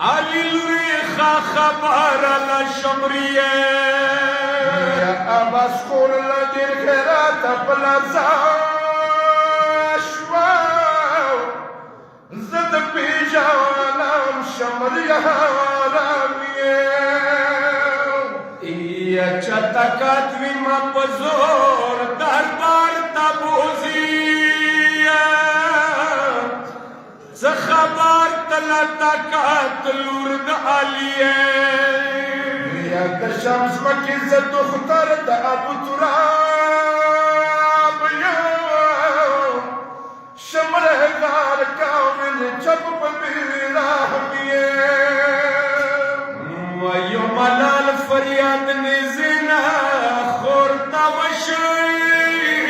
Аллилуйя, خبر على شمرية يا أبا سكور الذي الخيرات بلازا شواو زد بيجانم شمرية عالمية يا چتكات وما بزور دربار تبوزية زخبر تلتكات لورد عليه يا الشمس مكيزة تختار أبو تراب يوم شمر غار كامل جب برحمية ويوم لال فرياد نزنا خورتا وشيا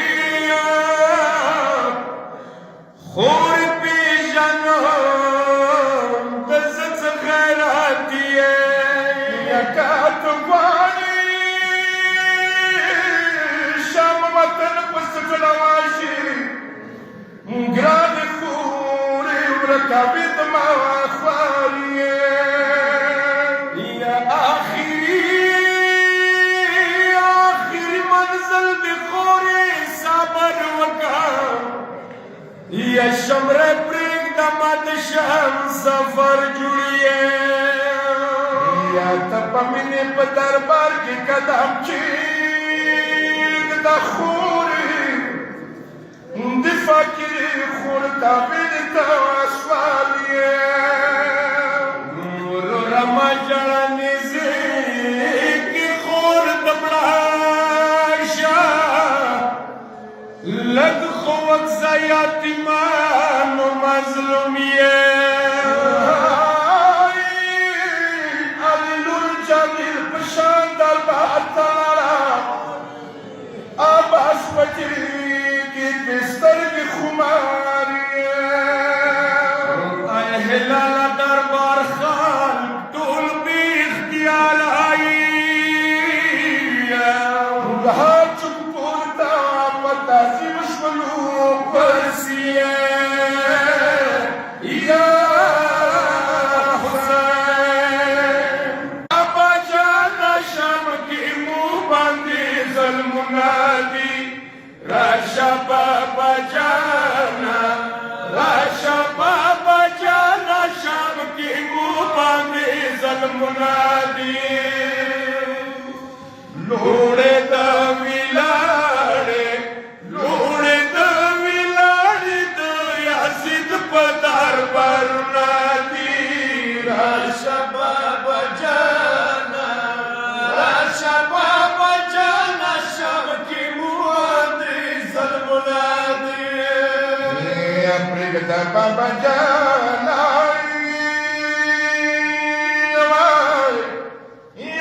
خور Grande fure وركبت مع اخواني يا اخر منزل بخوري صبر وكام يا شمر بريك دمت شمس سفر جوړيه يا تب مني په دربار کې قدم چیر د خوري د فقیر خور تابید تواسوالیه نور رمجړه نزدیک خور دبړاشا لږ خو وکزا یتیمان و مظلومیه علی الجلیل پشان دربار تلارا عباس بجری بستر کی خماری اے ہلال دربار خان طول بھی اختیار آئی رہا چک پورتا پتا سی مشملو پرسیے یا حسین ابا جانا شام کی منہ باندھی ظلم نادی Rasha Baba Jana, Sham ki mubani zalmunadi. Lode da vilade do Yazid padar barnadi. Rasha Baba Jana, Sham ki Brigada Baba Jana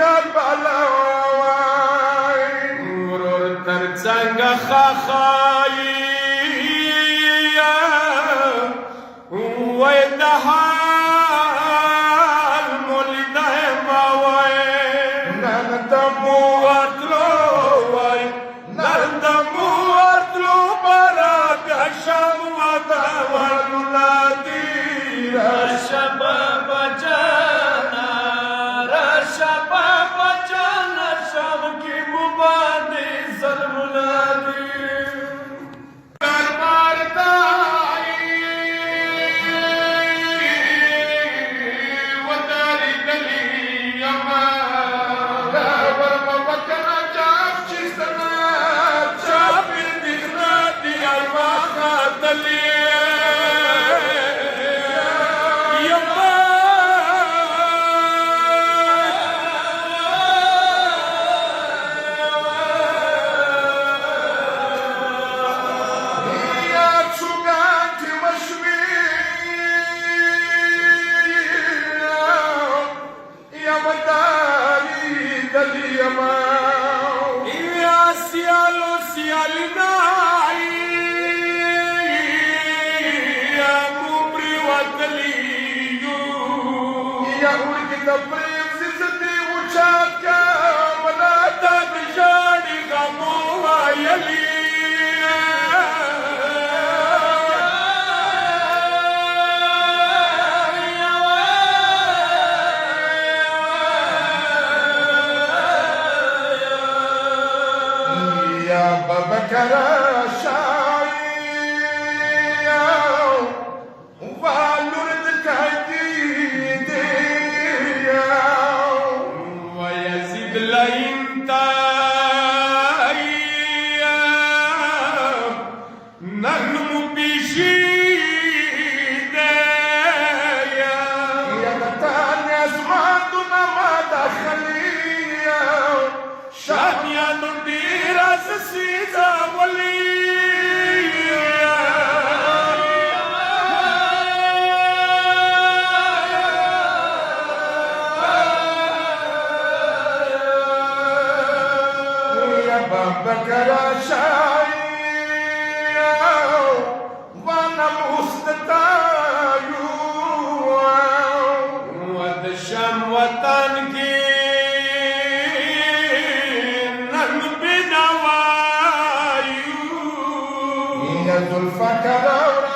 Karbalar ترڅنګ خخای وای د حال مولده ما وای نن د مو اتلو وای نن د مو اتلو برا شم ودا ولادي شباب جانا شباب جانا شام کی مبادی ظلم لادی دربار دائی وداری دلی یما ورم وکنا چاپ چیزنا چاپ دینا دی ایما دلی یا اڑ د پریم زدی اوچات کا ولا تا بجاڑی غمو وایلی یا بابکر بكر شاي وانا مستطايو ودشم وطنكي نرم بنوايو يا ذو الفكر